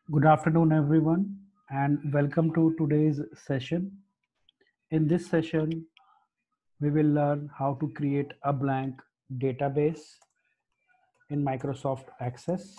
Good afternoon, everyone, and welcome to today's session. In this session, we will learn how to create a blank database in Microsoft Access.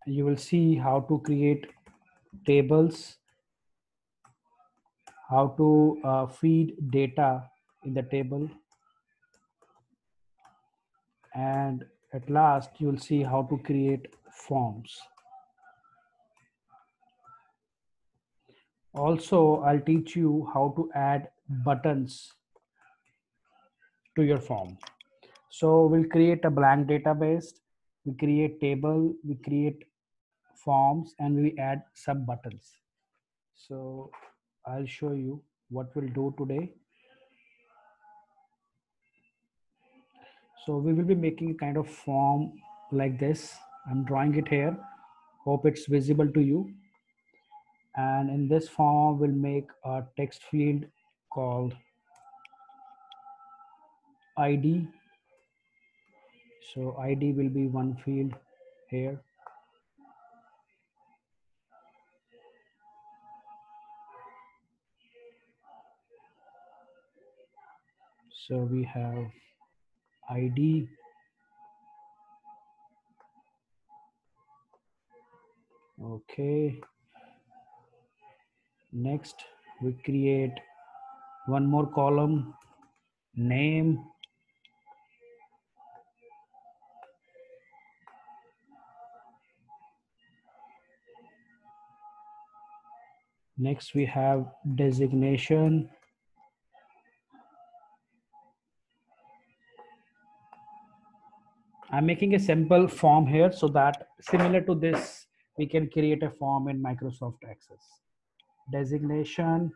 You will see how to create tables, how to feed data in the table, and at last, you will see how to create forms. Also, I'll teach you how to add buttons to your form. So we'll create a blank database, we create table, we create forms, and we add some buttons. So I'll show you what we'll do today. So we will be making a kind of form like this. I'm drawing it here. Hope it's visible to you. And in this form, we'll make a text field called ID. So ID will be one field here. So we have ID. Okay. Next, we create one more column, name. Next, we have designation. I'm making a simple form here so that similar to this, we can create a form in Microsoft Access. Designation,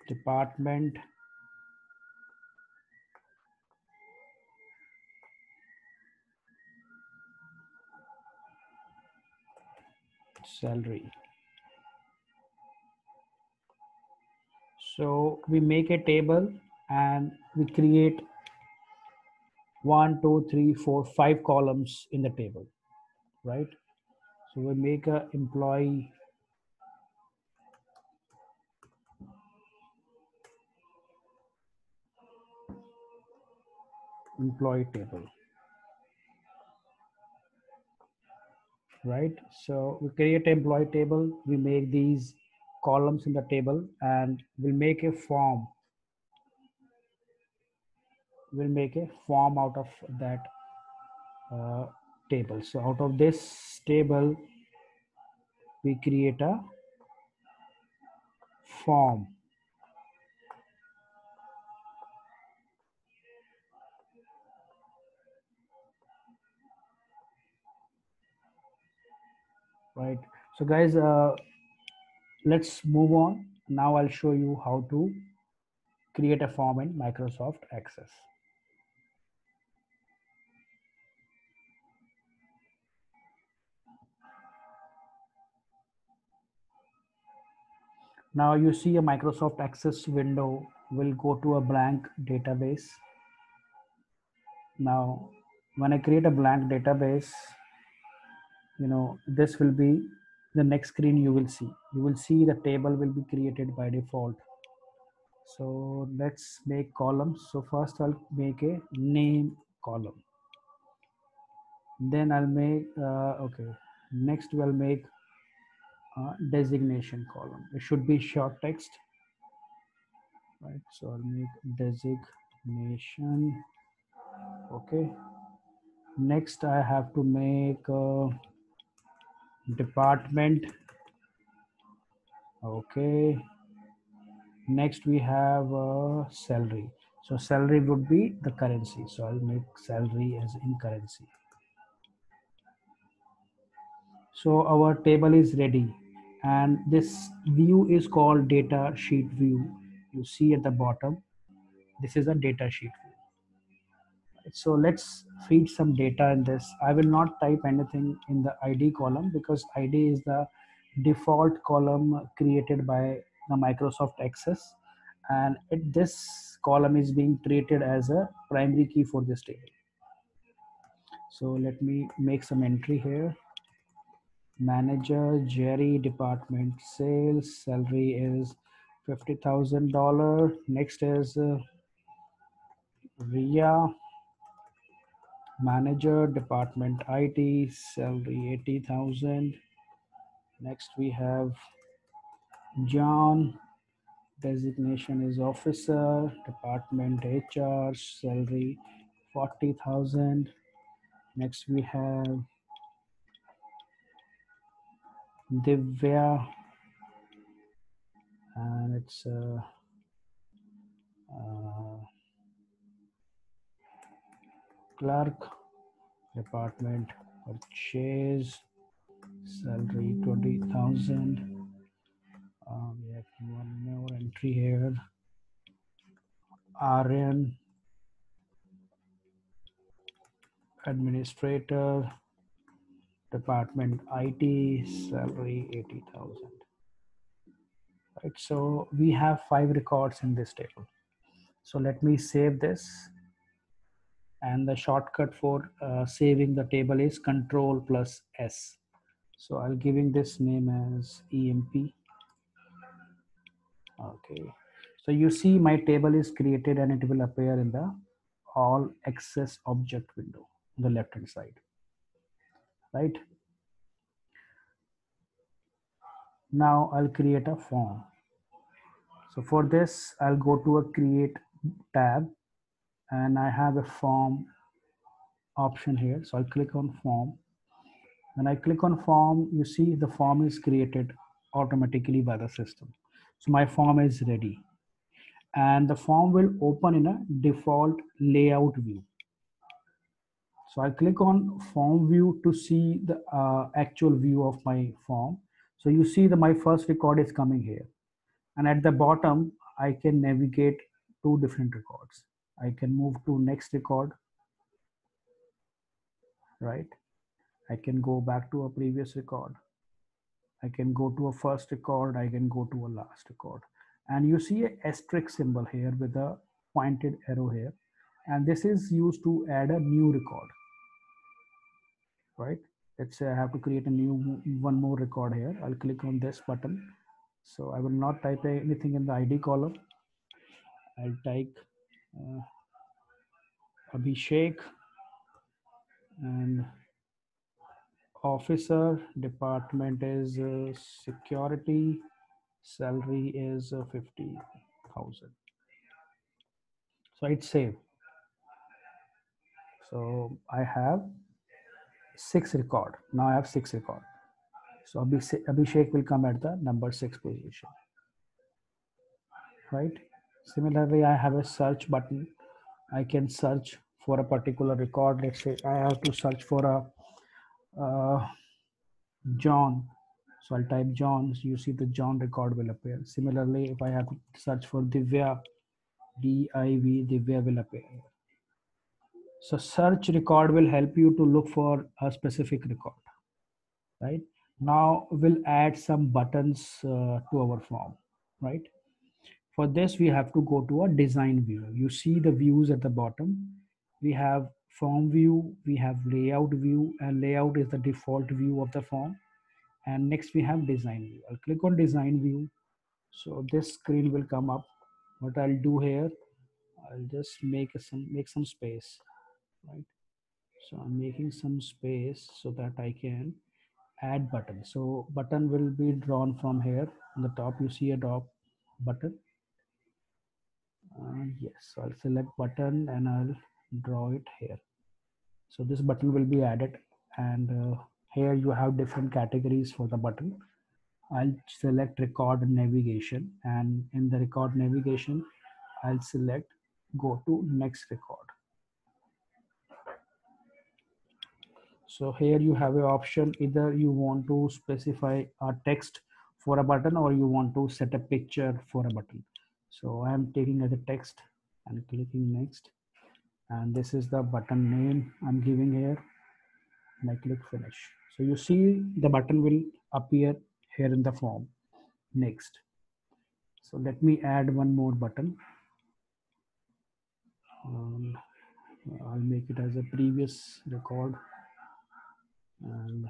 department, salary. So we make a table and we create 5 columns in the table, right? So we make a employee table, right? So we create an employee table, we make these columns in the table, and we'll make a form. We'll make a form out of that table. So out of this table, we create a form. Right. So guys, let's move on. Now I'll show you how to create a form in Microsoft Access. Now you see a Microsoft Access window will go to a blank database. Now, when I create a blank database, this will be the next screen you will see. You will see the table will be created by default. So let's make columns. So first I'll make a name column. Then I'll make, okay. Next we'll make a designation column. It should be short text, right? So I'll make designation. Okay. Next I have to make a department. Okay. Next we have salary. So salary would be the currency. So I'll make salary as in currency. So our table is ready, and this view is called data sheet view. You see at the bottom, this is a data sheet view. So let's feed some data in this. I will not type anything in the ID column because ID is the default column created by the Microsoft Access, and this column is being treated as a primary key for this table. So let me make some entry here. Manager Jerry, department sales, salary is $50,000. Next is Ria, manager, department IT, salary 80,000. Next we have John, designation is officer, department HR, salary 40,000. Next we have Divya, and it's clerk, department purchase, salary 20,000. We have one more entry here. RN, administrator, department IT, salary 80,000. Right, so we have 5 records in this table. So let me save this, and the shortcut for saving the table is Control plus S. So I'll giving this name as EMP. Okay, so you see my table is created and it will appear in the all access object window on the left hand side, right? Now I'll create a form. So for this, I'll go to a create tab, and I have a form option here. So I'll click on form. When I click on form, you see the form is created automatically by the system. So my form is ready, and the form will open in a default layout view. So I click on form view to see the actual view of my form. So you see that my first record is coming here, and at the bottom I can navigate 2 different records. I can move to next record, right? I can go back to a previous record. I can go to a first record. I can go to a last record. And you see a asterisk symbol here with a pointed arrow here. And this is used to add a new record, right? Let's say I have to create a new one more record here. I'll click on this button. So I will not type anything in the ID column. I'll type Abhishek, and officer, department is security, salary is 50,000. So it's saved. So I have 6 record. Now I have 6 record. So Abhishek will come at the number 6 position, right? Similarly, I have a search button. I can search for a particular record. Let's say I have to search for a John. So I'll type John. So you see the John record will appear. Similarly, if I have to search for Divya, DIV, Divya will appear. So search record will help you to look for a specific record, right? Now we'll add some buttons to our form, right? For this, we have to go to a design view. You see the views at the bottom. We have form view, we have layout view, and layout is the default view of the form. And next we have design view. I'll click on design view. So this screen will come up. What I'll do here, I'll just make some space, right? So I'm making some space so that I can add button. So button will be drawn from here. On the top, you see a drop button. Yes, so I'll select button and I'll draw it here. So this button will be added, and here you have different categories for the button. I'll select record navigation, and in the record navigation, I'll select go to next record. So here you have an option, either you want to specify a text for a button or you want to set a picture for a button. So I'm taking as a text and clicking next. And this is the button name I'm giving here, and I click finish. So you see the button will appear here in the form. Next. So let me add one more button. I'll make it as a previous record, and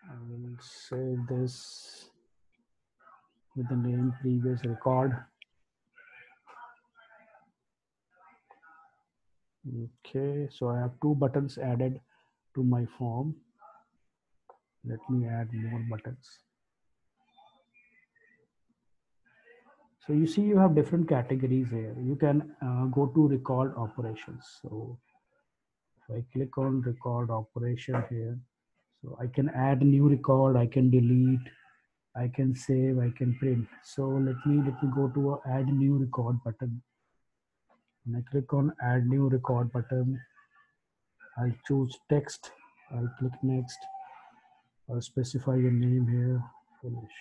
I will save this with the name previous record. Okay, so I have 2 buttons added to my form. Let me add more buttons. So you see you have different categories here. You can go to record operations. So if I click on record operation here, so I can add new record, I can delete, I can save, I can print. So let me go to a add new record button. When I click on add new record button, I'll choose text, I'll click next, I'll specify a name here, finish.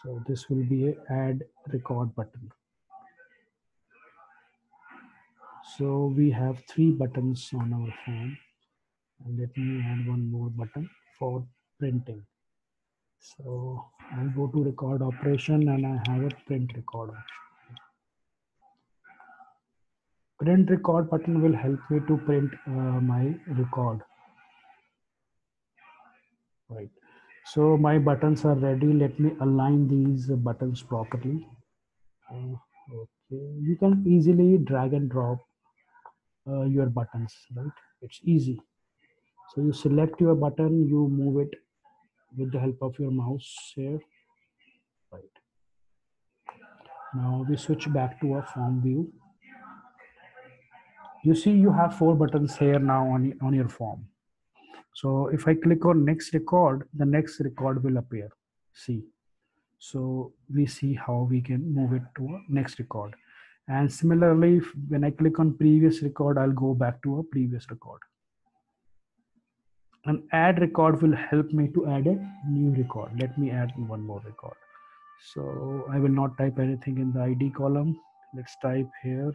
So this will be a add record button. So we have 3 buttons on our form, and let me add one more button for printing. So I'll go to record operation, and I have a print record option. Print record button will help me to print my record. Right. So my buttons are ready. Let me align these buttons properly. Okay. You can easily drag and drop your buttons, right? It's easy. So you select your button, you move it with the help of your mouse here. Right. Now we switch back to our form view. You see you have 4 buttons here now on your form. So if I click on next record, the next record will appear. See. So we see how we can move it to a next record. And similarly, when I click on previous record, I'll go back to a previous record. An add record will help me to add a new record. Let me add one more record. So I will not type anything in the ID column. Let's type here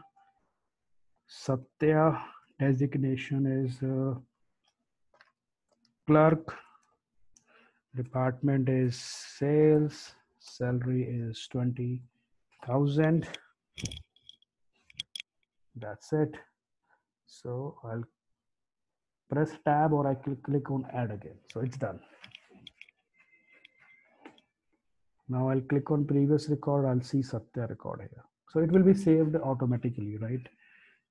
Satya. Designation is clerk. Department is sales. Salary is 20,000. That's it. So I'll press tab, or I click on add again. So it's done. Now I'll click on previous record. I'll see Satya record here. So it will be saved automatically, right?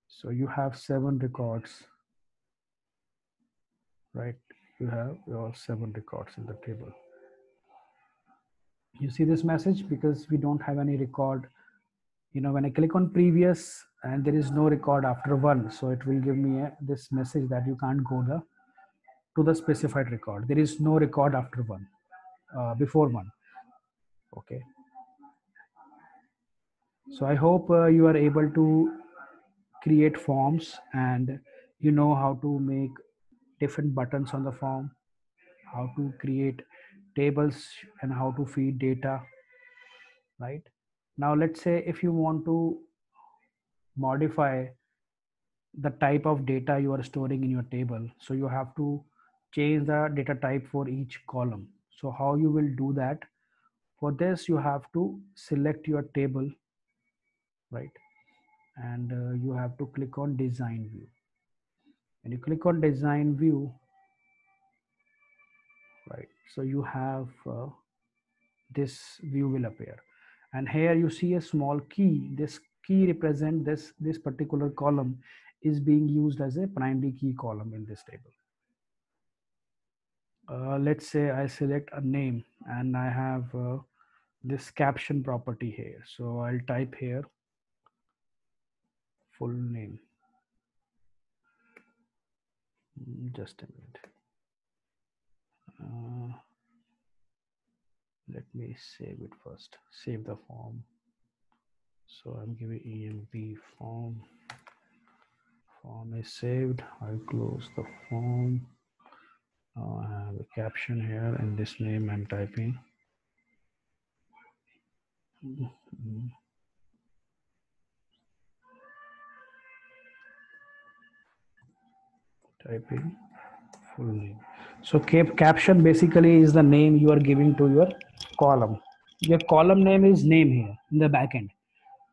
So you have 7 records, right? You have your 7 records in the table. You see this message because we don't have any record. You know, when I click on previous and there is no record after 1, so it will give me this message that you can't go to the specified record. There is no record after 1, before 1. Okay. So I hope you are able to create forms, and you know how to make different buttons on the form, how to create tables, and how to feed data, right? Now let's say if you want to modify the type of data you are storing in your table, so you have to change the data type for each column. So how you will do that? For this you have to select your table, right? And you have to click on design view. When you click on design view, right, so you have this view will appear, and here you see a small key. This key represent this particular column is being used as a primary key column in this table. Let's say I select a name, and I have this caption property here. So I'll type here full name. Just a minute. Let me save it first. Save the form. So I'm giving EMP form. Form is saved. I'll close the form. I have a caption here, and this name I'm typing. Typing full name. So caption basically is the name you are giving to your column. Your column name is name here in the backend,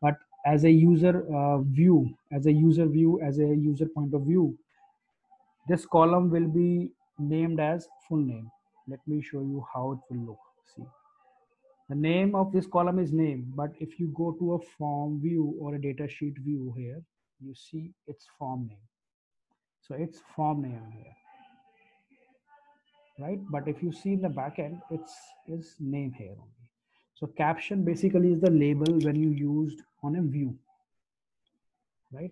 but as a user view, as a user view, as a user point of view, this column will be named as full name. Let me show you how it will look. See, the name of this column is name, but if you go to a form view or a data sheet view here, you see its form name. So it's form name here, right? But if you see in the back end, it's is name here only. So caption basically is the label when you used on a view, right?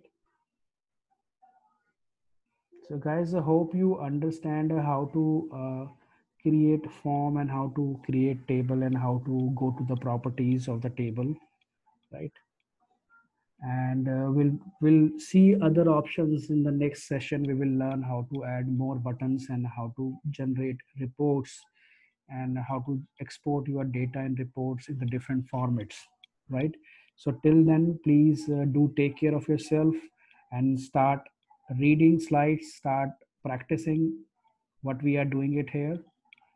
So guys, I hope you understand how to create form and how to create table and how to go to the properties of the table, right? And we'll see other options in the next session. We will learn how to add more buttons and how to generate reports and how to export your data and reports in the different formats, right? So till then, please do take care of yourself and start reading slides, start practicing what we are doing it here.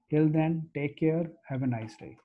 Till then, take care. Have a nice day.